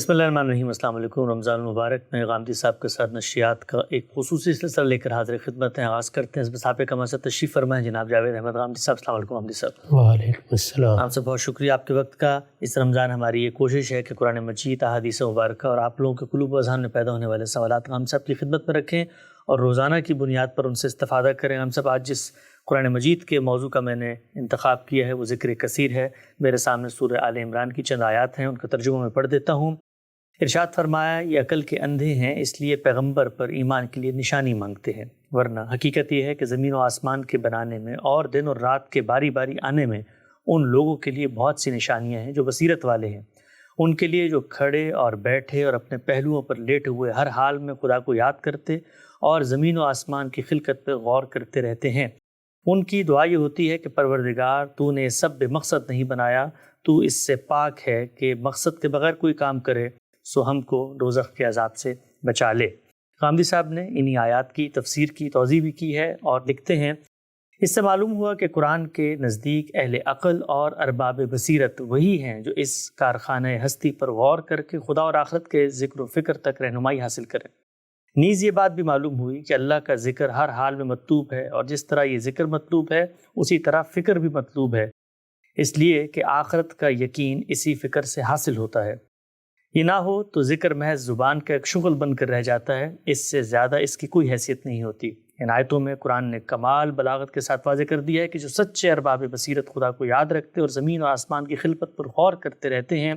بسم اللہ الرحمن الرحیم۔ السلام علیکم، رمضان المبارک۔ میں غامدی صاحب کے ساتھ نشریات کا ایک خصوصی سلسلہ لے کر حاضر خدمت ہیں۔ آغاز کرتے ہیں اس صاحب کا مسئلہ تشریف فرمائیں جناب جاوید احمد غامدی صاحب۔ السلام علیکم غامدی صاحب۔ وعلیکم السلام۔ آپ سے بہت شکریہ آپ کے وقت کا۔ اس رمضان ہماری یہ کوشش ہے کہ قرآن مجید، احادیث مبارکہ اور آپ لوگوں کے قلوب و اذہان میں پیدا ہونے والے سوالات غامدی صاحب کی خدمت میں رکھیں اور روزانہ کی بنیاد پر ان سے استفادہ کریں۔ ہم سب آج جس قرآن مجید کے موضوع کا میں نے انتخاب کیا ہے وہ ذکر کثیر ہے۔ میرے سامنے سورہ آل عمران کی چند آیات ہیں، ان کا ترجمہ میں پڑھ دیتا ہوں۔ ارشاد فرمایا، یہ عقل کے اندھے ہیں، اس لیے پیغمبر پر ایمان کے لیے نشانی مانگتے ہیں، ورنہ حقیقت یہ ہے کہ زمین و آسمان کے بنانے میں اور دن اور رات کے باری باری آنے میں ان لوگوں کے لیے بہت سی نشانیاں ہیں جو بصیرت والے ہیں، ان کے لیے جو کھڑے اور بیٹھے اور اپنے پہلوؤں پر لیٹے ہوئے ہر حال میں خدا کو یاد کرتے اور زمین و آسمان کی خلقت پر غور کرتے رہتے ہیں۔ ان کی دعا یہ ہوتی ہے کہ پروردگار، تو نے سب بے مقصد نہیں بنایا، تو اس سے پاک ہے کہ مقصد کے بغیر کوئی کام کرے، سو ہم کو دوزخ کے عذاب سے بچا لے۔ غامدی صاحب نے انہی آیات کی تفسیر کی توضیح بھی کی ہے اور لکھتے ہیں، اس سے معلوم ہوا کہ قرآن کے نزدیک اہل عقل اور ارباب بصیرت وہی ہیں جو اس کارخانہ ہستی پر غور کر کے خدا اور آخرت کے ذکر و فکر تک رہنمائی حاصل کریں۔ نیز یہ بات بھی معلوم ہوئی کہ اللہ کا ذکر ہر حال میں مطلوب ہے، اور جس طرح یہ ذکر مطلوب ہے اسی طرح فکر بھی مطلوب ہے، اس لیے کہ آخرت کا یقین اسی فکر سے حاصل ہوتا ہے۔ یہ نہ ہو تو ذکر محض زبان کا ایک شغل بن کر رہ جاتا ہے، اس سے زیادہ اس کی کوئی حیثیت نہیں ہوتی۔ ان آیتوں میں قرآن نے کمال بلاغت کے ساتھ واضح کر دیا ہے کہ جو سچے ارباب بصیرت خدا کو یاد رکھتے اور زمین و آسمان کی خلقت پر غور کرتے رہتے ہیں،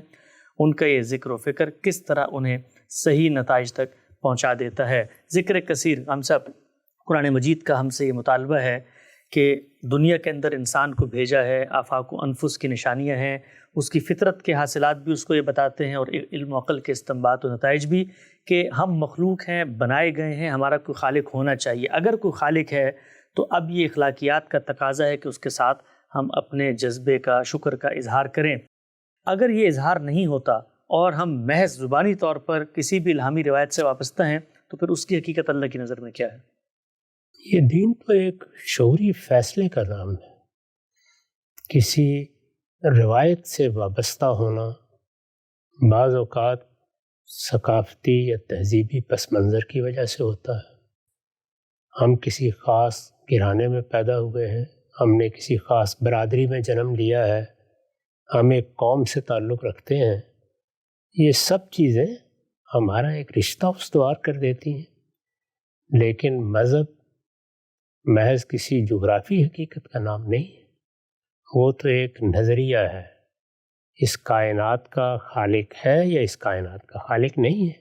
ان کا یہ ذکر و فکر کس طرح انہیں صحیح نتائج تک پہنچا دیتا ہے۔ ذکر کثیر، ہم سب قرآن مجید کا ہم سے یہ مطالبہ ہے کہ دنیا کے اندر انسان کو بھیجا ہے، آفاق و انفس کی نشانیاں ہیں، اس کی فطرت کے حاصلات بھی اس کو یہ بتاتے ہیں، اور علم و عقل کے استنباط و نتائج بھی کہ ہم مخلوق ہیں، بنائے گئے ہیں، ہمارا کوئی خالق ہونا چاہیے۔ اگر کوئی خالق ہے تو اب یہ اخلاقیات کا تقاضا ہے کہ اس کے ساتھ ہم اپنے جذبے کا، شکر کا اظہار کریں۔ اگر یہ اظہار نہیں ہوتا اور ہم محض زبانی طور پر کسی بھی الہامی روایت سے وابستہ ہیں تو پھر اس کی حقیقت اللہ کی نظر میں کیا ہے؟ یہ دین تو ایک شعوری فیصلے کا نام ہے۔ کسی روایت سے وابستہ ہونا بعض اوقات ثقافتی یا تہذیبی پس منظر کی وجہ سے ہوتا ہے۔ ہم کسی خاص گھرانے میں پیدا ہوئے ہیں، ہم نے کسی خاص برادری میں جنم لیا ہے، ہم ایک قوم سے تعلق رکھتے ہیں، یہ سب چیزیں ہمارا ایک رشتہ استوار کر دیتی ہیں، لیکن مذہب محض کسی جغرافی حقیقت کا نام نہیں ہے، وہ تو ایک نظریہ ہے۔ اس کائنات کا خالق ہے یا اس کائنات کا خالق نہیں ہے؟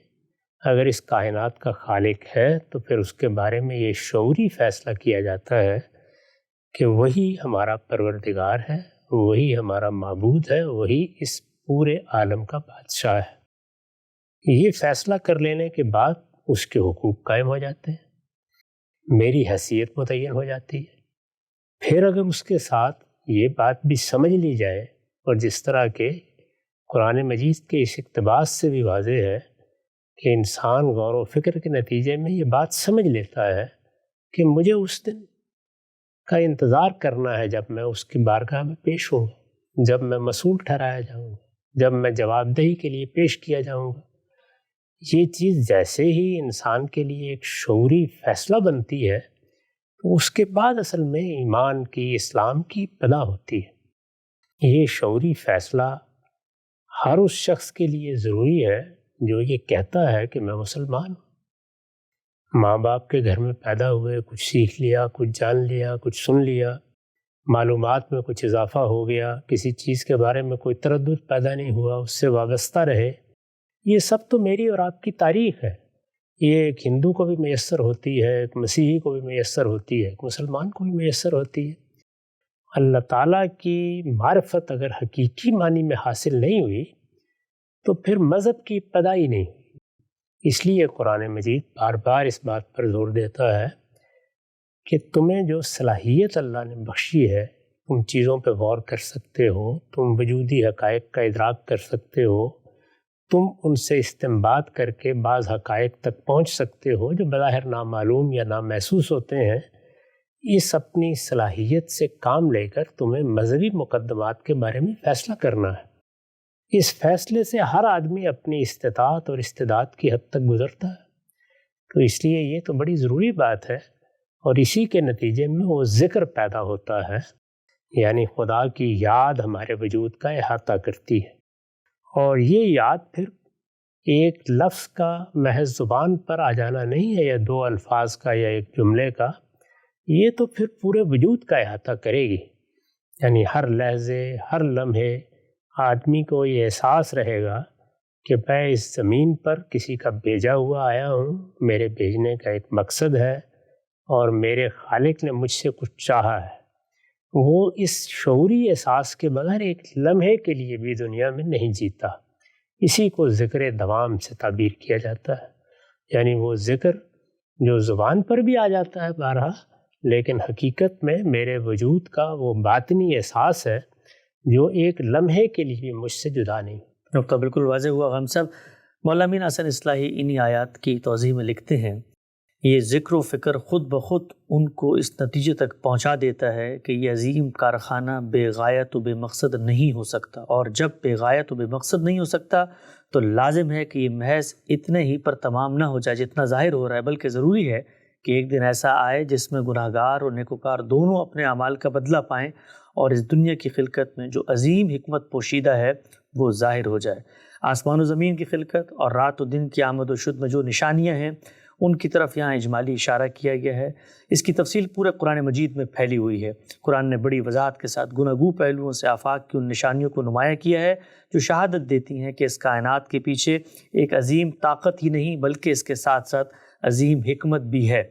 اگر اس کائنات کا خالق ہے تو پھر اس کے بارے میں یہ شعوری فیصلہ کیا جاتا ہے کہ وہی ہمارا پروردگار ہے، وہی ہمارا معبود ہے، وہی اس پورے عالم کا بادشاہ ہے۔ یہ فیصلہ کر لینے کے بعد اس کے حقوق قائم ہو جاتے ہیں، میری حیثیت متعین ہو جاتی ہے۔ پھر اگر اس کے ساتھ یہ بات بھی سمجھ لی جائے، اور جس طرح کے قرآن مجید کے اس اقتباس سے بھی واضح ہے کہ انسان غور و فکر کے نتیجے میں یہ بات سمجھ لیتا ہے کہ مجھے اس دن کا انتظار کرنا ہے جب میں اس کی بارگاہ میں پیش ہوں گا، جب میں مسئول ٹھہرایا جاؤں گا، جب میں جواب دہی کے لیے پیش کیا جاؤں گا۔ یہ چیز جیسے ہی انسان کے لیے ایک شعوری فیصلہ بنتی ہے تو اس کے بعد اصل میں ایمان کی، اسلام کی ابتدا ہوتی ہے۔ یہ شعوری فیصلہ ہر اس شخص کے لیے ضروری ہے جو یہ کہتا ہے کہ میں مسلمان ہوں۔ ماں باپ کے گھر میں پیدا ہوئے، کچھ سیکھ لیا، کچھ جان لیا، کچھ سن لیا، معلومات میں کچھ اضافہ ہو گیا، کسی چیز کے بارے میں کوئی تردد پیدا نہیں ہوا، اس سے وابستہ رہے۔ یہ سب تو میری اور آپ کی تاریخ ہے۔ یہ ایک ہندو کو بھی میسر ہوتی ہے، ایک مسیحی کو بھی میسر ہوتی ہے، ایک مسلمان کو بھی میسر ہوتی ہے۔ اللہ تعالیٰ کی معرفت اگر حقیقی معنی میں حاصل نہیں ہوئی تو پھر مذہب کی ابتدا ہی نہیں ہوئی۔ اس لیے قرآن مجید بار بار اس بات پر زور دیتا ہے کہ تمہیں جو صلاحیت اللہ نے بخشی ہے، تم چیزوں پہ غور کر سکتے ہو، تم وجودی حقائق کا ادراک کر سکتے ہو، تم ان سے استنباط کر کے بعض حقائق تک پہنچ سکتے ہو جو بظاہر نامعلوم یا نامحسوس ہوتے ہیں۔ اس اپنی صلاحیت سے کام لے کر تمہیں مذہبی مقدمات کے بارے میں فیصلہ کرنا ہے۔ اس فیصلے سے ہر آدمی اپنی استطاعت اور استعداد کی حد تک گزرتا ہے. تو اس لیے یہ تو بڑی ضروری بات ہے، اور اسی کے نتیجے میں وہ ذکر پیدا ہوتا ہے، یعنی خدا کی یاد ہمارے وجود کا احاطہ کرتی ہے. اور یہ یاد پھر ایک لفظ کا محض زبان پر آ جانا نہیں ہے، یا دو الفاظ کا یا ایک جملے کا، یہ تو پھر پورے وجود کا احاطہ کرے گی. یعنی ہر لحظے، ہر لمحے آدمی کو یہ احساس رہے گا کہ میں اس زمین پر کسی کا بھیجا ہوا آیا ہوں، میرے بھیجنے کا ایک مقصد ہے، اور میرے خالق نے مجھ سے کچھ چاہا ہے. وہ اس شعوری احساس کے بغیر ایک لمحے کے لیے بھی دنیا میں نہیں جیتا. اسی کو ذکر دوام سے تعبیر کیا جاتا ہے. یعنی وہ ذکر جو زبان پر بھی آ جاتا ہے بارہا، لیکن حقیقت میں میرے وجود کا وہ باطنی احساس ہے جو ایک لمحے کے لیے بھی مجھ سے جدا نہیں. نقطہ بالکل واضح ہوا. ہم سب مولانا امین حسن اصلاحی انہی آیات کی توضیح میں لکھتے ہیں، یہ ذکر و فکر خود بخود ان کو اس نتیجے تک پہنچا دیتا ہے کہ یہ عظیم کارخانہ بے غایت و بے مقصد نہیں ہو سکتا، اور جب بے غایت و بے مقصد نہیں ہو سکتا تو لازم ہے کہ یہ محض اتنے ہی پر تمام نہ ہو جائے جتنا ظاہر ہو رہا ہے، بلکہ ضروری ہے کہ ایک دن ایسا آئے جس میں گناہگار اور نیکوکار دونوں اپنے اعمال کا بدلہ پائیں، اور اس دنیا کی خلقت میں جو عظیم حکمت پوشیدہ ہے وہ ظاہر ہو جائے. آسمان و زمین کی خلقت اور رات و دن کی آمد و شد میں جو نشانیاں ہیں ان کی طرف یہاں اجمالی اشارہ کیا گیا ہے. اس کی تفصیل پورے قرآن مجید میں پھیلی ہوئی ہے. قرآن نے بڑی وضاحت کے ساتھ گوناگو پہلوؤں سے آفاق کی ان نشانیوں کو نمایاں کیا ہے جو شہادت دیتی ہیں کہ اس کائنات کے پیچھے ایک عظیم طاقت ہی نہیں بلکہ اس کے ساتھ ساتھ عظیم حکمت بھی ہے.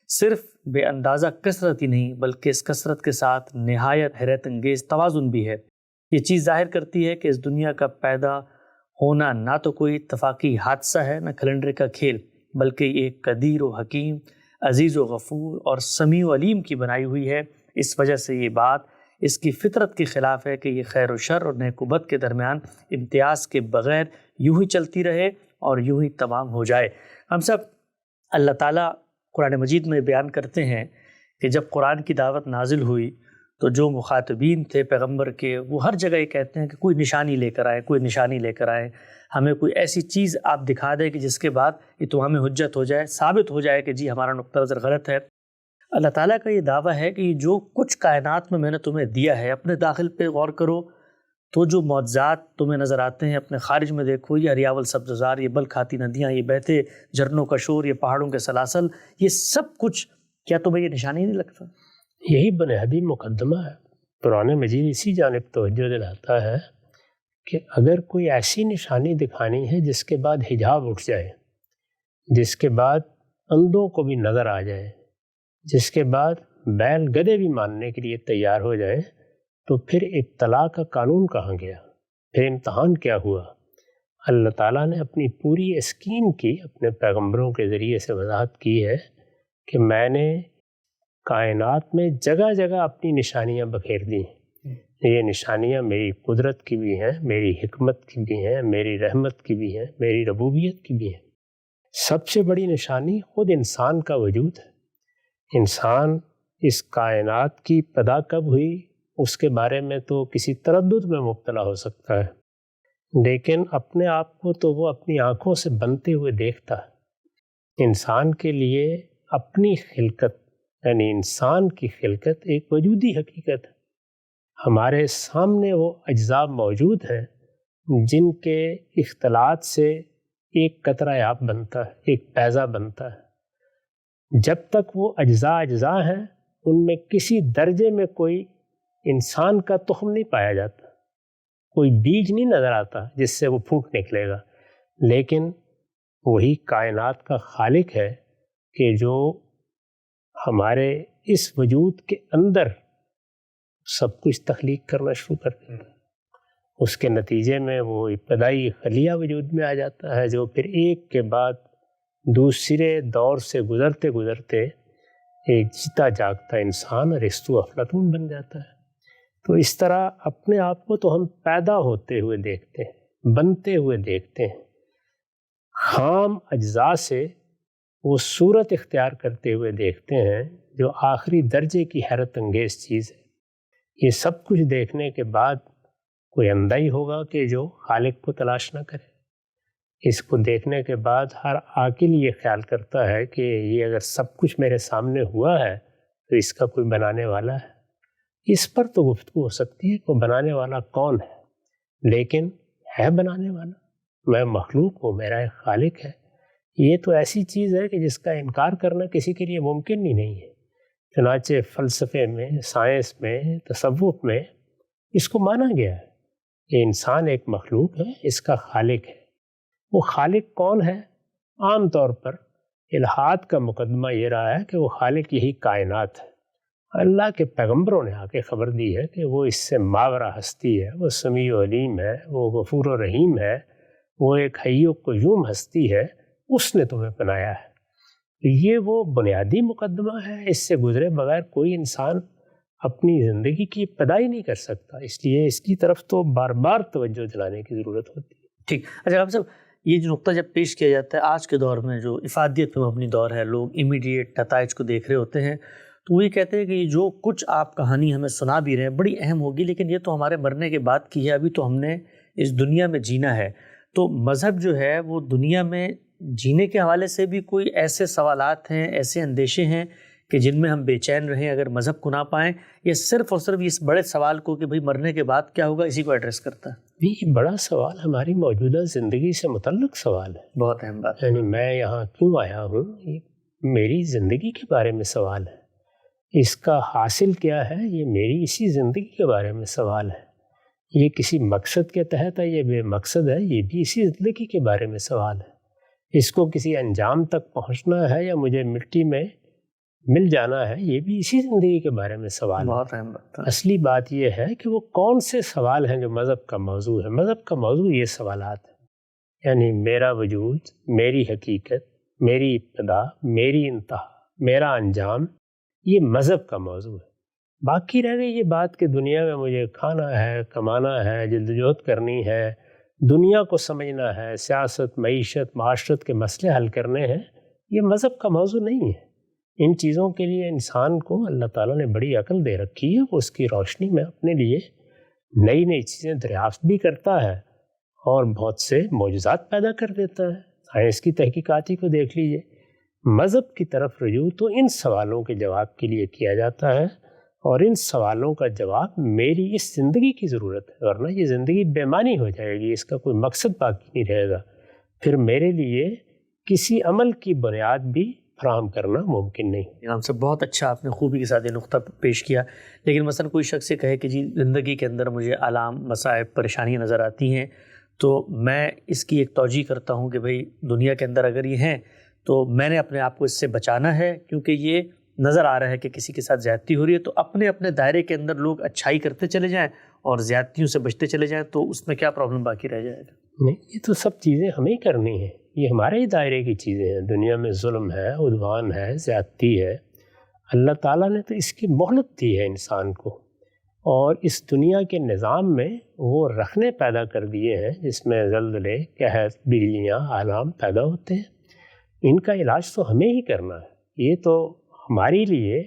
صرف بے اندازہ کثرت ہی نہیں بلکہ اس کثرت کے ساتھ نہایت حیرت انگیز توازن بھی ہے. یہ چیز ظاہر کرتی ہے کہ اس دنیا کا پیدا ہونا نہ تو کوئی اتفاقی حادثہ ہے نہ کیلنڈر کا کھیل، بلکہ یہ ایک قدیر و حکیم، عزیز و غفور اور سمیع و علیم کی بنائی ہوئی ہے. اس وجہ سے یہ بات اس کی فطرت کے خلاف ہے کہ یہ خیر و شر اور نیک و بد کے درمیان امتیاز کے بغیر یوں ہی چلتی رہے اور یوں ہی تمام ہو جائے. ہم سب اللہ تعالیٰ قرآن مجید میں بیان کرتے ہیں کہ جب قرآن کی دعوت نازل ہوئی تو جو مخاطبین تھے پیغمبر کے، وہ ہر جگہ یہ کہتے ہیں کہ کوئی نشانی لے کر آئے، کوئی نشانی لے کر آئے، ہمیں کوئی ایسی چیز آپ دکھا دیں کہ جس کے بعد یہ تو ہمیں حجت ہو جائے، ثابت ہو جائے کہ جی ہمارا نقطہ نظر غلط ہے. اللہ تعالیٰ کا یہ دعویٰ ہے کہ جو کچھ کائنات میں نے تمہیں دیا ہے، اپنے داخل پہ غور کرو تو جو معجزات تمہیں نظر آتے ہیں اپنے خارج میں دیکھو، یہ اریاول سبززار، یہ بل کھاتی ندیاں، یہ بہتے جھرنوں کا شور، یہ پہاڑوں کے سلاسل، یہ سب کچھ کیا تمہیں یہ نشانی نہیں لگتا؟ یہی بنیادی مقدمہ ہے. قرآن مجید اسی جانب توجہ دلاتا ہے کہ اگر کوئی ایسی نشانی دکھانی ہے جس کے بعد حجاب اٹھ جائے، جس کے بعد اندھوں کو بھی نظر آ جائے، جس کے بعد بیل گدھے بھی ماننے کے لیے تیار ہو جائے، تو پھر ابتلا کا قانون کہاں گیا؟ پھر امتحان کیا ہوا؟ اللہ تعالیٰ نے اپنی پوری یقین کی، اپنے پیغمبروں کے ذریعے سے وضاحت کی ہے کہ میں نے کائنات میں جگہ جگہ اپنی نشانیاں بکھیر دی ہیں. یہ نشانیاں میری قدرت کی بھی ہیں، میری حکمت کی بھی ہیں، میری رحمت کی بھی ہیں، میری ربوبیت کی بھی ہیں. سب سے بڑی نشانی خود انسان کا وجود ہے. انسان اس کائنات کی پیدا کب ہوئی اس کے بارے میں تو کسی تردد میں مبتلا ہو سکتا ہے، لیکن اپنے آپ کو تو وہ اپنی آنکھوں سے بنتے ہوئے دیکھتا ہے. انسان کے لیے اپنی خلقت یعنی انسان کی خلقت ایک وجودی حقیقت ہے. ہمارے سامنے وہ اجزاء موجود ہیں جن کے اختلاط سے ایک قطرہ آب بنتا ہے، ایک پیزا بنتا ہے. جب تک وہ اجزاء ہیں ان میں کسی درجے میں کوئی انسان کا تخم نہیں پایا جاتا، کوئی بیج نہیں نظر آتا جس سے وہ پھوٹ نکلے گا. لیکن وہی کائنات کا خالق ہے کہ جو ہمارے اس وجود کے اندر سب کچھ تخلیق کرنا شروع کر دیتا ہے. اس کے نتیجے میں وہ ابتدائی خلیہ وجود میں آ جاتا ہے جو پھر ایک کے بعد دوسرے دور سے گزرتے گزرتے ایک جیتا جاگتا انسان ارسطو افلاطون بن جاتا ہے. تو اس طرح اپنے آپ کو تو ہم پیدا ہوتے ہوئے دیکھتے ہیں، بنتے ہوئے دیکھتے ہیں، خام اجزاء سے وہ صورت اختیار کرتے ہوئے دیکھتے ہیں جو آخری درجے کی حیرت انگیز چیز ہے. یہ سب کچھ دیکھنے کے بعد کوئی اندھا ہی ہوگا کہ جو خالق کو تلاش نہ کرے۔ اس کو دیکھنے کے بعد ہر عاقل یہ خیال کرتا ہے کہ یہ اگر سب کچھ میرے سامنے ہوا ہے تو اس کا کوئی بنانے والا ہے۔ اس پر تو گفتگو ہو سکتی ہے کہ بنانے والا کون ہے، لیکن ہے بنانے والا؟ میں مخلوق ہوں، میرا ایک خالق ہے۔ یہ تو ایسی چیز ہے کہ جس کا انکار کرنا کسی کے لیے ممکن ہی نہیں ہے۔ چنانچہ فلسفے میں، سائنس میں، تصوف میں اس کو مانا گیا ہے کہ انسان ایک مخلوق ہے، اس کا خالق ہے۔ وہ خالق کون ہے؟ عام طور پر الحاد کا مقدمہ یہ رہا ہے کہ وہ خالق یہی کائنات ہے۔ اللہ کے پیغمبروں نے آ کے خبر دی ہے کہ وہ اس سے ماورا ہستی ہے، وہ سمیع و علیم ہے، وہ غفور و رحیم ہے، وہ ایک حی و قیوم ہستی ہے، اس نے تمہیں بنایا ہے۔ یہ وہ بنیادی مقدمہ ہے، اس سے گزرے بغیر کوئی انسان اپنی زندگی کی ابتدائی نہیں کر سکتا، اس لیے اس کی طرف تو بار بار توجہ دلانے کی ضرورت ہوتی ہے۔ ٹھیک، اچھا آپ صاحب، یہ جو نقطہ جب پیش کیا جاتا ہے آج کے دور میں جو افادیت پہ مبنی دور ہے، لوگ امیڈیٹ نتائج کو دیکھ رہے ہوتے ہیں، تو وہ یہ کہتے ہیں کہ یہ جو کچھ آپ کہانی ہمیں سنا بھی رہے ہیں بڑی اہم ہوگی، لیکن یہ تو ہمارے مرنے کے بعد کی ہے، ابھی تو ہم نے اس دنیا میں جینا ہے۔ تو مذہب جو ہے وہ دنیا میں جینے کے حوالے سے بھی کوئی ایسے سوالات ہیں، ایسے اندیشے ہیں کہ جن میں ہم بے چین رہیں اگر مذہب کو نہ پائیں، یا صرف اور صرف اس بڑے سوال کو کہ بھئی مرنے کے بعد کیا ہوگا اسی کو ایڈریس کرتا ہے؟ یہ بڑا سوال ہماری موجودہ زندگی سے متعلق سوال ہے۔ بہت اہم بات، یعنی میں یہاں کیوں آیا ہوں، یہ میری زندگی کے بارے میں سوال ہے۔ اس کا حاصل کیا ہے، یہ میری اسی زندگی کے بارے میں سوال ہے۔ یہ کسی مقصد کے تحت ہے، یہ بے مقصد ہے، یہ بھی اسی زندگی کے بارے میں سوال ہے۔ اس کو کسی انجام تک پہنچنا ہے یا مجھے مٹی میں مل جانا ہے، یہ بھی اسی زندگی کے بارے میں سوال ہے۔ بہت اہم بات ہے۔ اصلی بات یہ ہے کہ وہ کون سے سوال ہیں جو مذہب کا موضوع ہے۔ مذہب کا موضوع یہ سوالات ہیں، یعنی میرا وجود، میری حقیقت، میری ابتدا، میری انتہا، میرا انجام، یہ مذہب کا موضوع ہے۔ باقی رہ گئی یہ بات کہ دنیا میں مجھے کھانا ہے، کمانا ہے، جدوجہد کرنی ہے، دنیا کو سمجھنا ہے، سیاست، معیشت، معاشرت کے مسئلے حل کرنے ہیں، یہ مذہب کا موضوع نہیں ہے۔ ان چیزوں کے لیے انسان کو اللہ تعالیٰ نے بڑی عقل دے رکھی ہے، وہ اس کی روشنی میں اپنے لیے نئی نئی چیزیں دریافت بھی کرتا ہے اور بہت سے معجزات پیدا کر دیتا ہے۔ سائنس کی تحقیقاتی کو دیکھ لیجئے۔ مذہب کی طرف رجوع تو ان سوالوں کے جواب کے لیے کیا جاتا ہے، اور ان سوالوں کا جواب میری اس زندگی کی ضرورت ہے، ورنہ یہ زندگی بے معنی ہو جائے گی، اس کا کوئی مقصد باقی نہیں رہے گا۔ پھر میرے لیے کسی عمل کی بنیاد بھی فراہم کرنا ممکن نہیں۔ ہم سے بہت اچھا آپ نے خوبی کے ساتھ یہ نقطہ پیش کیا، لیکن مثلا کوئی شخص یہ کہے کہ جی زندگی کے اندر مجھے آلام، مصائب، پریشانیاں نظر آتی ہیں، تو میں اس کی ایک توجیہ کرتا ہوں کہ بھئی دنیا کے اندر اگر یہ ہیں تو میں نے اپنے آپ کو اس سے بچانا ہے، کیونکہ یہ نظر آ رہا ہے کہ کسی کے ساتھ زیادتی ہو رہی ہے، تو اپنے اپنے دائرے کے اندر لوگ اچھائی کرتے چلے جائیں اور زیادتیوں سے بچتے چلے جائیں، تو اس میں کیا پرابلم باقی رہ جائے گا؟ نہیں، یہ تو سب چیزیں ہمیں ہی کرنی ہیں، یہ ہمارے ہی دائرے کی چیزیں ہیں۔ دنیا میں ظلم ہے، عدوان ہے، زیادتی ہے، اللہ تعالیٰ نے تو اس کی مہلت دی ہے انسان کو، اور اس دنیا کے نظام میں وہ رکھنے پیدا کر دیے ہیں جس میں زلزلے، قحط، بجلیاں، آلام پیدا ہوتے ہیں۔ ان کا علاج تو ہمیں ہی کرنا ہے، یہ تو ہمارے لیے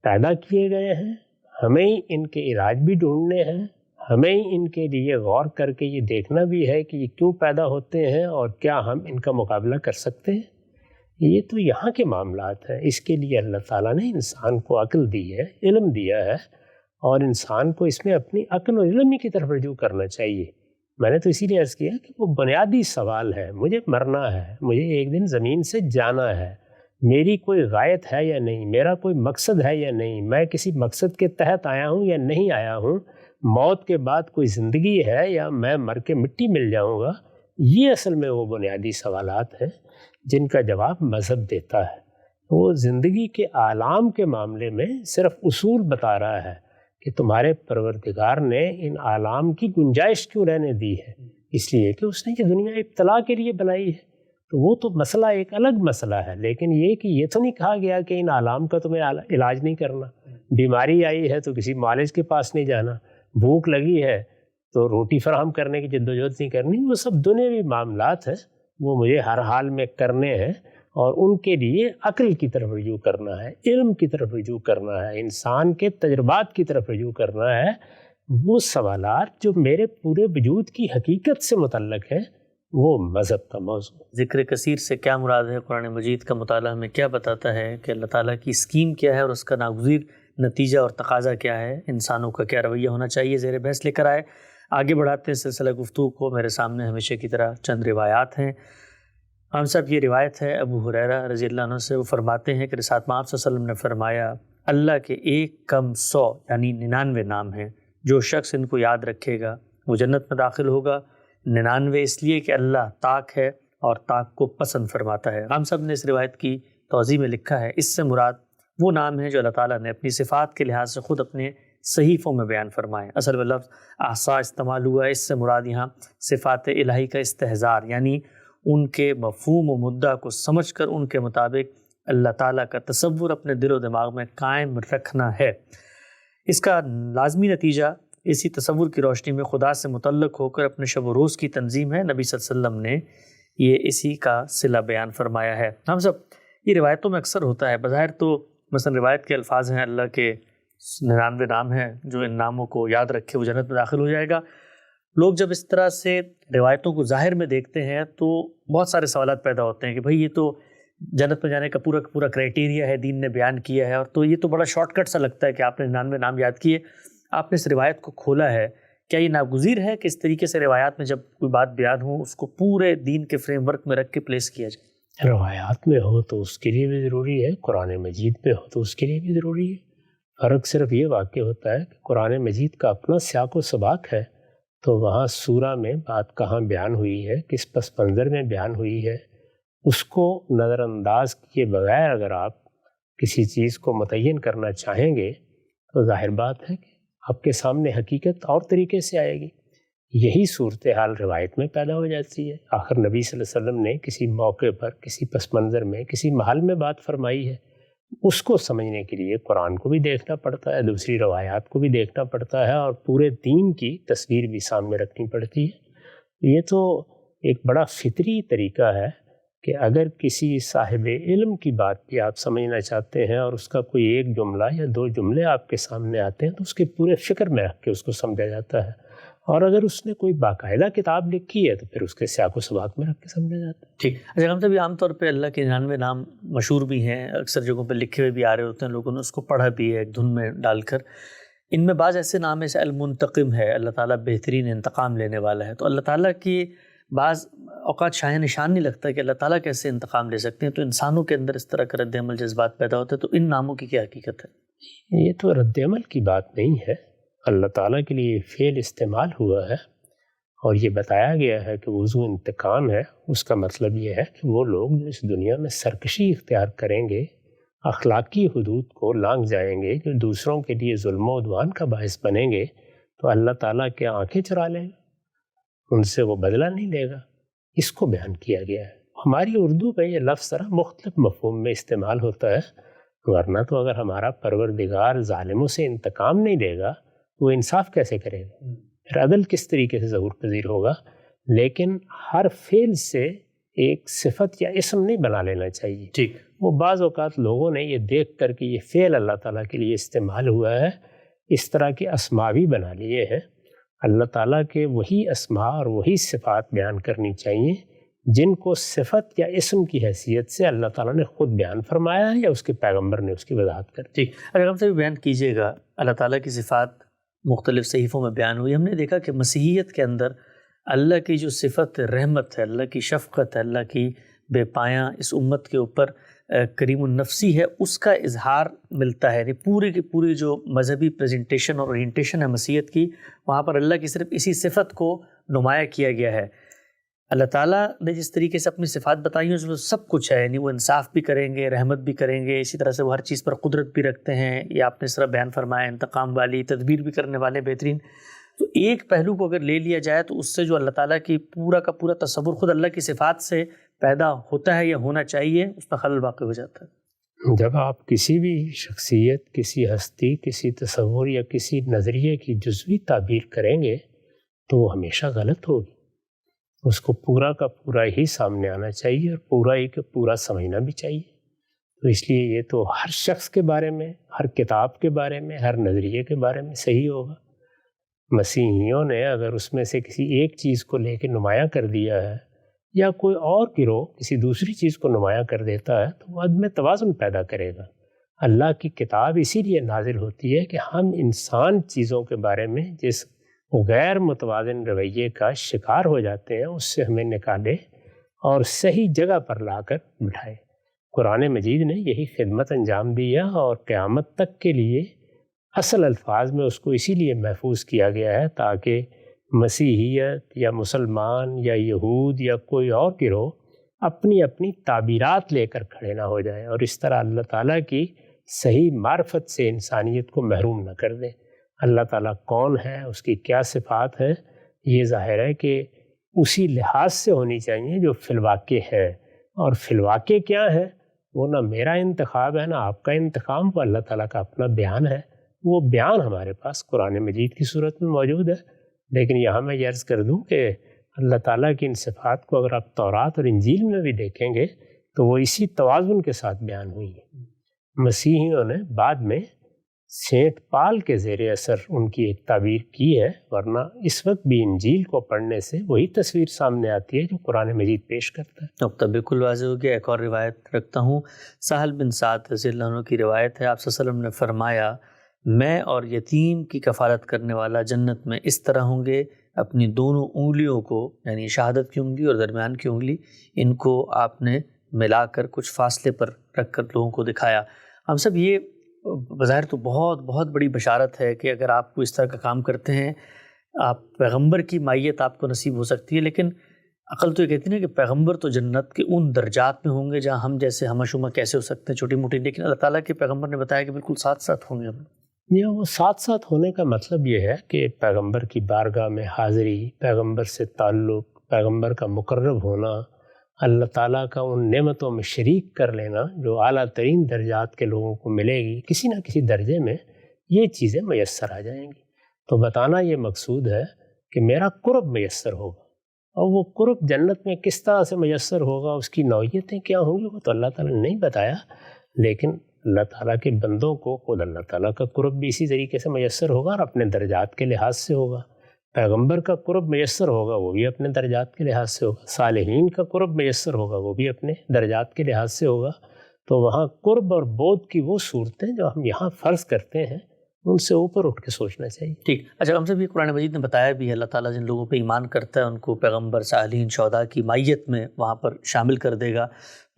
پیدا کیے گئے ہیں، ہمیں ہی ان کے علاج بھی ڈھونڈنے ہیں، ہمیں ہی ان کے لیے غور کر کے یہ دیکھنا بھی ہے کہ یہ کیوں پیدا ہوتے ہیں اور کیا ہم ان کا مقابلہ کر سکتے ہیں۔ یہ تو یہاں کے معاملات ہیں، اس کے لیے اللہ تعالیٰ نے انسان کو عقل دی ہے، علم دیا ہے، اور انسان کو اس میں اپنی عقل و علم ہی کی طرف رجوع کرنا چاہیے۔ میں نے تو اسی لیے عرض کیا کہ وہ بنیادی سوال ہے، مجھے مرنا ہے، مجھے ایک دن زمین سے جانا ہے، میری کوئی غایت ہے یا نہیں، میرا کوئی مقصد ہے یا نہیں، میں کسی مقصد کے تحت آیا ہوں یا نہیں آیا ہوں، موت کے بعد کوئی زندگی ہے یا میں مر کے مٹی مل جاؤں گا۔ یہ اصل میں وہ بنیادی سوالات ہیں جن کا جواب مذہب دیتا ہے۔ وہ زندگی کے آلام کے معاملے میں صرف اصول بتا رہا ہے کہ تمہارے پروردگار نے ان آلام کی گنجائش کیوں رہنے دی ہے، اس لیے کہ اس نے یہ دنیا ابتلا کے لیے بنائی ہے۔ تو وہ تو مسئلہ ایک الگ مسئلہ ہے، لیکن یہ کہ یہ تو نہیں کہا گیا کہ ان آلام کا تمہیں علاج نہیں کرنا۔ بیماری آئی ہے تو کسی معالج کے پاس نہیں جانا، بھوک لگی ہے تو روٹی فراہم کرنے کی جدوجہد نہیں کرنی۔ وہ سب دنیاوی معاملات ہیں، وہ مجھے ہر حال میں کرنے ہیں، اور ان کے لیے عقل کی طرف رجوع کرنا ہے، علم کی طرف رجوع کرنا ہے، انسان کے تجربات کی طرف رجوع کرنا ہے، وہ سوالات جو میرے پورے وجود کی حقیقت سے متعلق ہیں وہ مذہب کا موضوع ہے۔ ذکر کثیر سے کیا مراد ہے؟ قرآن مجید کا مطالعہ ہمیں کیا بتاتا ہے کہ اللہ تعالیٰ کی اسکیم کیا ہے اور اس کا ناگزیر نتیجہ اور تقاضا کیا ہے، انسانوں کا کیا رویہ ہونا چاہیے، زیر بحث لے کر آئے۔ آگے بڑھاتے ہیں سلسلہ گفتگو کو۔ میرے سامنے ہمیشہ کی طرح چند روایات ہیں۔ ہم صاحب یہ روایت ہے ابو ہریرہ رضی اللہ عنہ سے، وہ فرماتے ہیں کہ رسالت میں آپ صلی اللہ علیہ وسلم نے فرمایا، اللہ کے 1 یعنی 99 نام ہیں، جو شخص ان کو یاد رکھے گا وہ جنت میں داخل ہوگا۔ 99 اس لیے کہ اللہ طاق ہے اور طاق کو پسند فرماتا ہے۔ ہم صاحب نے اس روایت کی توضیح میں لکھا ہے، اس سے مراد وہ نام ہیں جو اللہ تعالیٰ نے اپنی صفات کے لحاظ سے خود اپنے صحیفوں میں بیان فرمائے۔ اصل میں لفظ احصا استعمال ہوا ہے، اس سے مراد یہاں صفات الہی کا استحضار، یعنی ان کے مفہوم و مدعا کو سمجھ کر ان کے مطابق اللہ تعالیٰ کا تصور اپنے دل و دماغ میں قائم رکھنا ہے۔ اس کا لازمی نتیجہ اسی تصور کی روشنی میں خدا سے متعلق ہو کر اپنے شب و روز کی تنظیم ہے۔ نبی صلی اللہ علیہ وسلم نے یہ اسی کا صلہ بیان فرمایا ہے۔ ہم سب یہ روایتوں میں اکثر ہوتا ہے، بظاہر تو مثلا روایت کے الفاظ ہیں اللہ کے 99 نام ہیں، جو ان ناموں کو یاد رکھے وہ جنت میں داخل ہو جائے گا۔ لوگ جب اس طرح سے روایتوں کو ظاہر میں دیکھتے ہیں تو بہت سارے سوالات پیدا ہوتے ہیں کہ بھائی یہ تو جنت میں جانے کا پورا کرائٹیریا ہے، دین نے بیان کیا ہے، اور تو یہ تو بڑا شارٹ کٹ سا لگتا ہے کہ آپ نے 99 نام یاد کیے۔ آپ نے اس روایت کو کھولا ہے، کیا یہ ناگزیر ہے کہ اس طریقے سے روایات میں جب کوئی بات بیان ہو اس کو پورے دین کے فریم ورک میں رکھ کے پلیس کیا جائے؟ روایات میں ہو تو اس کے لیے بھی ضروری ہے، قرآن مجید میں ہو تو اس کے لیے بھی ضروری ہے۔ فرق صرف یہ واقع ہوتا ہے کہ قرآن مجید کا اپنا سیاق و سباق ہے، تو وہاں سورہ میں بات کہاں بیان ہوئی ہے، کس پس منظر میں بیان ہوئی ہے، اس کو نظر انداز کیے بغیر اگر آپ کسی چیز کو متعین کرنا چاہیں گے تو ظاہر بات ہے کہ آپ کے سامنے حقیقت اور طریقے سے آئے گی۔ یہی صورتحال روایت میں پیدا ہو جاتی ہے۔ آخر نبی صلی اللہ علیہ وسلم نے کسی موقع پر، کسی پس منظر میں، کسی محل میں بات فرمائی ہے، اس کو سمجھنے کے لیے قرآن کو بھی دیکھنا پڑتا ہے، دوسری روایات کو بھی دیکھنا پڑتا ہے، اور پورے دین کی تصویر بھی سامنے رکھنی پڑتی ہے۔ یہ تو ایک بڑا فطری طریقہ ہے کہ اگر کسی صاحب علم کی بات بھی آپ سمجھنا چاہتے ہیں اور اس کا کوئی ایک جملہ یا 2 جملے آپ کے سامنے آتے ہیں تو اس کے پورے فکر میں رکھ کے اس کو سمجھا جاتا ہے، اور اگر اس نے کوئی باقاعدہ کتاب لکھی ہے تو پھر اس کے سیاق و سباق میں رکھ کے سمجھا جاتا ہے۔ ٹھیک۔ اچھا، ہم سب عام طور پہ اللہ کے 99 نام مشہور بھی ہیں، اکثر جگہوں پہ لکھے ہوئے بھی آ رہے ہوتے ہیں، لوگوں نے اس کو پڑھا بھی ہے ایک دھن میں ڈال کر۔ ان میں بعض ایسے نام جیسے المنتقم ہے، اللہ تعالیٰ بہترین انتقام لینے والا ہے، تو اللہ تعالیٰ کی بعض اوقات شاہ نشان نہیں لگتا کہ اللہ تعالیٰ کیسے انتقام لے سکتے ہیں، تو انسانوں کے اندر اس طرح کا رد عمل جذبات پیدا ہوتے ہیں، تو ان ناموں کی کیا حقیقت ہے؟ یہ تو رد عمل کی بات نہیں ہے، اللہ تعالیٰ کے لیے فعل استعمال ہوا ہے، اور یہ بتایا گیا ہے کہ وضو انتقام ہے۔ اس کا مطلب یہ ہے کہ وہ لوگ جو اس دنیا میں سرکشی اختیار کریں گے، اخلاقی حدود کو لانگ جائیں گے، جو دوسروں کے لیے ظلم و عدوان کا باعث بنیں گے، تو اللہ تعالیٰ کے آنکھیں چرا لے گا، ان سے وہ بدلہ نہیں لے گا۔ اس کو بیان کیا گیا ہے۔ ہماری اردو میں یہ لفظ ذرا مختلف مفہوم میں استعمال ہوتا ہے، ورنہ تو اگر ہمارا پروردگار ظالموں سے انتقام نہیں دے گا تو وہ انصاف کیسے کرے گا، پھر عدل کس طریقے سے ظہور پذیر ہوگا؟ لیکن ہر فعل سے ایک صفت یا اسم نہیں بنا لینا چاہیے۔ ٹھیک۔ وہ بعض اوقات لوگوں نے یہ دیکھ کر کہ یہ فعل اللہ تعالیٰ کے لیے استعمال ہوا ہے، اس طرح کے اسماء بھی بنا لیے ہیں۔ اللہ تعالیٰ کے وہی اسماء اور وہی صفات بیان کرنی چاہیے جن کو صفت یا اسم کی حیثیت سے اللہ تعالیٰ نے خود بیان فرمایا ہے یا اس کے پیغمبر نے اس کی وضاحت کر دی۔ ٹھیک۔ اگر ہم سے بھی بیان کیجیے گا، اللہ تعالیٰ کی صفات مختلف صحیفوں میں بیان ہوئی، ہم نے دیکھا کہ مسیحیت کے اندر اللہ کی جو صفت رحمت ہے، اللہ کی شفقت ہے، اللہ کی بے پایاں اس امت کے اوپر کریم النفسی ہے، اس کا اظہار ملتا ہے۔ یعنی پوری کی پوری جو مذہبی پریزنٹیشن اور اورینٹیشن ہے مسیحیت کی، وہاں پر اللہ کی صرف اسی صفت کو نمایاں کیا گیا ہے۔ اللہ تعالیٰ نے جس طریقے سے اپنی صفات بتائی ہیں اس میں سب کچھ ہے، یعنی وہ انصاف بھی کریں گے، رحمت بھی کریں گے، اسی طرح سے وہ ہر چیز پر قدرت بھی رکھتے ہیں، یہ آپ نے اس طرح بیان فرمایا، انتقام والی، تدبیر بھی کرنے والے، بہترین۔ تو ایک پہلو کو اگر لے لیا جائے تو اس سے جو اللہ تعالیٰ کی پورا کا پورا تصور خود اللہ کی صفات سے پیدا ہوتا ہے یا ہونا چاہیے، اس میں خلل واقع ہو جاتا ہے۔ جب آپ کسی بھی شخصیت، کسی ہستی، کسی تصور یا کسی نظریے کی جزوی تعبیر کریں گے تو وہ ہمیشہ غلط ہوگی۔ اس کو پورا کا پورا ہی سامنے آنا چاہیے اور پورا ہی کا پورا سمجھنا بھی چاہیے۔ تو اس لیے یہ تو ہر شخص کے بارے میں، ہر کتاب کے بارے میں، ہر نظریے کے بارے میں صحیح ہوگا، مسیحیوں نے اگر اس میں سے کسی ایک چیز کو لے کے نمایاں کر دیا ہے یا کوئی اور گروہ کسی دوسری چیز کو نمایاں کر دیتا ہے تو وہ عدم توازن پیدا کرے گا۔ اللہ کی کتاب اسی لیے نازل ہوتی ہے کہ ہم انسان چیزوں کے بارے میں جس غیر متوازن رویے کا شکار ہو جاتے ہیں اس سے ہمیں نکالے اور صحیح جگہ پر لا کر بٹھائے۔ قرآن مجید نے یہی خدمت انجام دیا اور قیامت تک کے لیے اصل الفاظ میں اس کو اسی لیے محفوظ کیا گیا ہے تاکہ مسیحیت یا مسلمان یا یہود یا کوئی اور گروہ اپنی اپنی تعبیرات لے کر کھڑے نہ ہو جائیں اور اس طرح اللہ تعالیٰ کی صحیح معرفت سے انسانیت کو محروم نہ کر دیں۔ اللہ تعالیٰ کون ہے، اس کی کیا صفات ہے، یہ ظاہر ہے کہ اسی لحاظ سے ہونی چاہیے جو فی الواقع ہے، اور فی الواقع کیا ہے وہ نہ میرا انتخاب ہے نہ آپ کا انتخاب، وہ اللہ تعالیٰ کا اپنا بیان ہے۔ وہ بیان ہمارے پاس قرآن مجید کی صورت میں موجود ہے، لیکن یہاں میں یہ عرض کر دوں کہ اللہ تعالیٰ کی ان صفات کو اگر آپ تورات اور انجیل میں بھی دیکھیں گے تو وہ اسی توازن کے ساتھ بیان ہوئی ہیں۔ مسیحیوں نے بعد میں سینٹ پال کے زیر اثر ان کی ایک تعبیر کی ہے، ورنہ اس وقت بھی انجیل کو پڑھنے سے وہی تصویر سامنے آتی ہے جو قرآن مجید پیش کرتا ہے۔ نقطہ بالکل واضح ہو گیا۔ ایک اور روایت رکھتا ہوں، سہل بن سعد رضی اللہ عنہ کی روایت ہے، آپ صلی اللہ علیہ وسلم نے فرمایا میں اور یتیم کی کفالت کرنے والا جنت میں اس طرح ہوں گے، اپنی دونوں انگلیوں کو یعنی شہادت کی انگلی اور درمیان کی انگلی ان کو آپ نے ملا کر کچھ فاصلے پر رکھ کر لوگوں کو دکھایا۔ ہم سب یہ بظاہر تو بہت بڑی بشارت ہے کہ اگر آپ کو اس طرح کا کام کرتے ہیں آپ پیغمبر کی مائیت آپ کو نصیب ہو سکتی ہے، لیکن عقل تو یہ کہتی ہے کہ پیغمبر تو جنت کے ان درجات میں ہوں گے جہاں ہم جیسے ہمہ شمہ کیسے ہو سکتے ہیں چھوٹی موٹی، لیکن اللہ تعالیٰ کے پیغمبر نے بتایا کہ بالکل ساتھ ساتھ ہوں گے ہم۔ یہ وہ ساتھ ساتھ ہونے کا مطلب یہ ہے کہ پیغمبر کی بارگاہ میں حاضری، پیغمبر سے تعلق، پیغمبر کا مقرب ہونا، اللہ تعالیٰ کا ان نعمتوں میں شریک کر لینا جو اعلیٰ ترین درجات کے لوگوں کو ملے گی کسی نہ کسی درجے میں، یہ چیزیں میسر آ جائیں گی۔ تو بتانا یہ مقصود ہے کہ میرا قرب میسر ہوگا، اور وہ قرب جنت میں کس طرح سے میسر ہوگا، اس کی نوعیتیں کیا ہوں گی، وہ تو اللہ تعالیٰ نے نہیں بتایا، لیکن اللہ تعالیٰ کے بندوں کو خود اللہ تعالیٰ کا قرب بھی اسی طریقے سے میسر ہوگا اور اپنے درجات کے لحاظ سے ہوگا۔ پیغمبر کا قرب میسر ہوگا وہ بھی اپنے درجات کے لحاظ سے ہوگا، صالحین کا قرب میسر ہوگا وہ بھی اپنے درجات کے لحاظ سے ہوگا۔ تو وہاں قرب اور بود کی وہ صورتیں جو ہم یہاں فرض کرتے ہیں ان سے اوپر اٹھ کے سوچنا چاہیے۔ ٹھیک، اچھا ہم سے بھی قرآن مجید نے بتایا بھی ہے اللہ تعالیٰ جن لوگوں پہ ایمان کرتا ہے ان کو پیغمبر، صالحین، شہداء کی مائیت میں وہاں پر شامل کر دے گا۔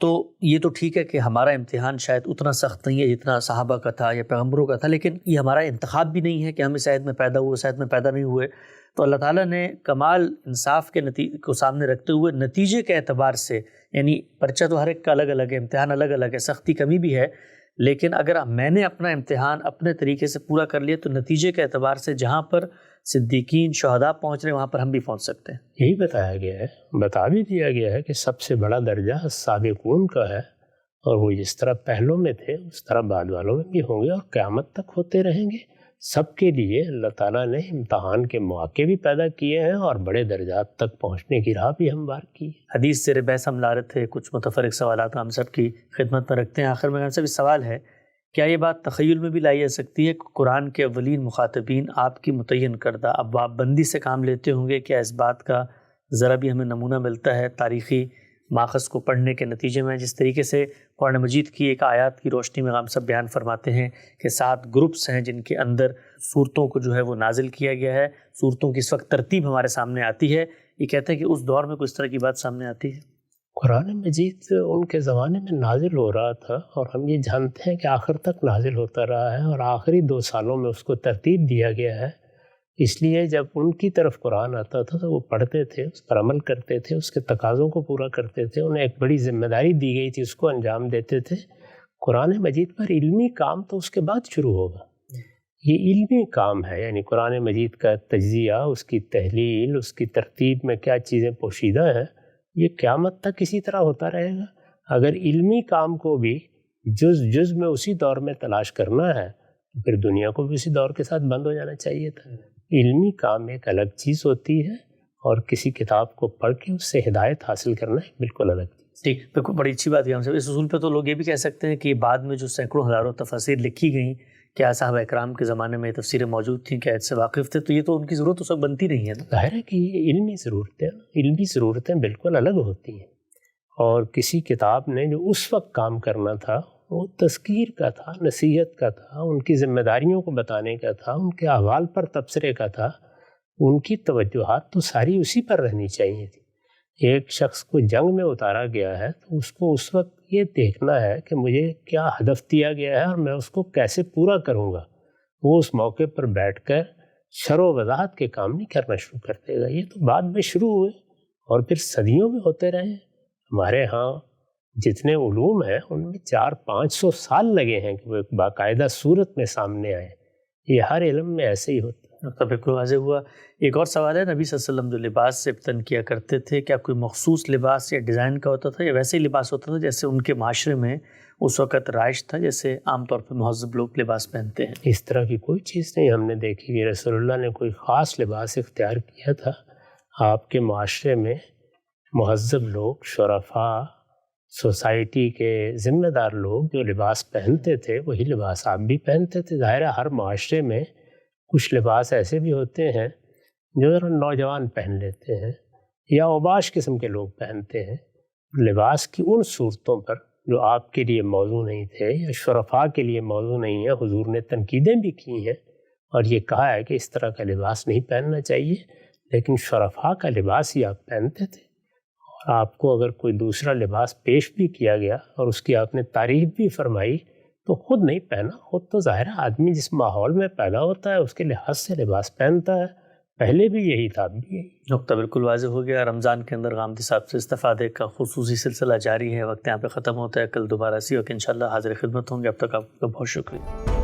تو یہ تو ٹھیک ہے کہ ہمارا امتحان شاید اتنا سخت نہیں ہے جتنا صحابہ کا تھا یا پیغمبروں کا تھا، لیکن یہ ہمارا انتخاب بھی نہیں ہے کہ ہم اس عہد میں پیدا ہوئے، اس عہد میں پیدا نہیں ہوئے۔ تو اللہ تعالیٰ نے کمال انصاف کے نتیجے کو سامنے رکھتے ہوئے نتیجے کے اعتبار سے، یعنی پرچہ تو ہر ایک کا الگ الگ ہے، امتحان الگ الگ ہے، سختی کمی بھی ہے، لیکن اگر میں نے اپنا امتحان اپنے طریقے سے پورا کر لیا تو نتیجے کے اعتبار سے جہاں پر صدیقین، شہداء پہنچ رہے ہیں وہاں پر ہم بھی پہنچ سکتے ہیں۔ یہی بتایا گیا ہے، بتا بھی دیا گیا ہے کہ سب سے بڑا درجہ سابقون کا ہے، اور وہ جس طرح پہلوں میں تھے اس طرح بعد والوں میں بھی ہوں گے اور قیامت تک ہوتے رہیں گے۔ سب کے لیے اللہ تعالیٰ نے امتحان کے مواقع بھی پیدا کیے ہیں اور بڑے درجات تک پہنچنے کی راہ بھی ہموار کی۔ حدیث زیر بحث ہم لا رہے تھے، کچھ متفرق سوالات ہم سب کی خدمت میں رکھتے ہیں۔ آخر میں ہم سب سوال ہے، کیا یہ بات تخیل میں بھی لائی جا سکتی ہے کہ قرآن کے اولین مخاطبین آپ کی متعین کردہ ابواب بندی سے کام لیتے ہوں گے؟ کیا اس بات کا ذرا بھی ہمیں نمونہ ملتا ہے تاریخی ماخذ کو پڑھنے کے نتیجے میں؟ جس طریقے سے قرآن مجید کی ایک آیات کی روشنی میں ہم سب بیان فرماتے ہیں کہ 7 گروپس ہیں جن کے اندر صورتوں کو جو ہے وہ نازل کیا گیا ہے، صورتوں کی اس وقت ترتیب ہمارے سامنے آتی ہے، یہ کہتے ہیں کہ اس دور میں کوئی اس طرح کی بات سامنے آتی ہے؟ قرآن مجید ان کے زمانے میں نازل ہو رہا تھا اور ہم یہ جانتے ہیں کہ آخر تک نازل ہوتا رہا ہے، اور آخری 2 سالوں میں اس کو ترتیب دیا گیا ہے۔ اس لیے جب ان کی طرف قرآن آتا تھا تو وہ پڑھتے تھے، اس پر عمل کرتے تھے، اس کے تقاضوں کو پورا کرتے تھے، انہیں ایک بڑی ذمہ داری دی گئی تھی، اس کو انجام دیتے تھے۔ قرآن مجید پر علمی کام تو اس کے بعد شروع ہوگا، یہ علمی کام ہے، یعنی قرآن مجید کا تجزیہ، اس کی تحلیل، اس کی ترتیب میں کیا چیزیں پوشیدہ ہیں، یہ قیامت تک اسی طرح ہوتا رہے گا۔ اگر علمی کام کو بھی جز میں اسی دور میں تلاش کرنا ہے تو پھر دنیا کو بھی اسی دور کے ساتھ بند ہو جانا چاہیے تھا۔ علمی کام ایک الگ چیز ہوتی ہے اور کسی کتاب کو پڑھ کے اس سے ہدایت حاصل کرنا ایک بالکل الگ چیز۔ ٹھیک، بالکل بڑی اچھی بات ہے۔ ہم سب اس اصول پہ تو لوگ یہ بھی کہہ سکتے ہیں کہ بعد میں جو سینکڑوں ہزاروں تفاسیر لکھی گئیں کیا صحابہ اکرام کے زمانے میں تفسیریں موجود تھیں، کیا اس سے واقف تھے؟ تو یہ تو ان کی ضرورت اس وقت بنتی نہیں ہے نا۔ ظاہر ہے کہ یہ علمی ضرورتیں بالکل الگ ہوتی ہیں، اور کسی کتاب نے جو اس وقت کام کرنا تھا وہ تذکیر کا تھا، نصیحت کا تھا، ان کی ذمہ داریوں کو بتانے کا تھا، ان کے احوال پر تبصرے کا تھا۔ ان کی توجہات تو ساری اسی پر رہنی چاہیے تھی۔ ایک شخص کو جنگ میں اتارا گیا ہے تو اس کو اس وقت یہ دیکھنا ہے کہ مجھے کیا ہدف دیا گیا ہے اور میں اس کو کیسے پورا کروں گا۔ وہ اس موقع پر بیٹھ کر شرح و وضاحت کے کام نہیں کرنا شروع کر دے گا۔ یہ تو بعد میں شروع ہوئے اور پھر صدیوں میں ہوتے رہے ہیں۔ ہمارے ہاں جتنے علوم ہیں ان میں 400-500 سال لگے ہیں کہ وہ ایک باقاعدہ صورت میں سامنے آئے۔ یہ ہر علم میں ایسے ہی ہوتا ہے۔ تو بالکل واضح ہوا۔ ایک اور سوال ہے، نبی صلی اللہ علیہ وسلم جو لباس سے فتن کیا کرتے تھے، کیا کوئی مخصوص لباس یا ڈیزائن کا ہوتا تھا یا ویسے ہی لباس ہوتا تھا جیسے ان کے معاشرے میں اس وقت رائج تھا، جیسے عام طور پہ مہذب لوگ لباس پہنتے ہیں؟ اس طرح کی کوئی چیز نہیں ہم نے دیکھی کہ رسول اللہ نے کوئی خاص لباس اختیار کیا تھا۔ آپ کے معاشرے میں مہذب لوگ، شرفاء، سوسائٹی کے ذمہ دار لوگ جو لباس پہنتے تھے وہی لباس آپ بھی پہنتے تھے۔ ظاہر ہے ہر معاشرے میں کچھ لباس ایسے بھی ہوتے ہیں جو نوجوان پہن لیتے ہیں یا اوباش قسم کے لوگ پہنتے ہیں۔ لباس کی ان صورتوں پر جو آپ کے لیے موضوع نہیں تھے یا شرفاء کے لیے موضوع نہیں ہے، حضور نے تنقیدیں بھی کی ہیں اور یہ کہا ہے کہ اس طرح کا لباس نہیں پہننا چاہیے، لیکن شرفاء کا لباس ہی آپ پہنتے تھے۔ اور آپ کو اگر کوئی دوسرا لباس پیش بھی کیا گیا اور اس کی آپ نے تعریف بھی فرمائی تو خود نہیں پہنا۔ خود تو ظاہر آدمی جس ماحول میں پیدا ہوتا ہے اس کے لحاظ سے لباس پہنتا ہے، پہلے بھی یہی تھا، اب بھی یہی۔ نقطہ بالکل واضح ہو گیا۔ رمضان کے اندر غامدی صاحب سے استفادے کا خصوصی سلسلہ جاری ہے، وقت یہاں پہ ختم ہوتا ہے۔ کل دوبارہ اسی وقت انشاءاللہ حاضر خدمت ہوں گے۔ اب تک آپ کا بہت شکریہ۔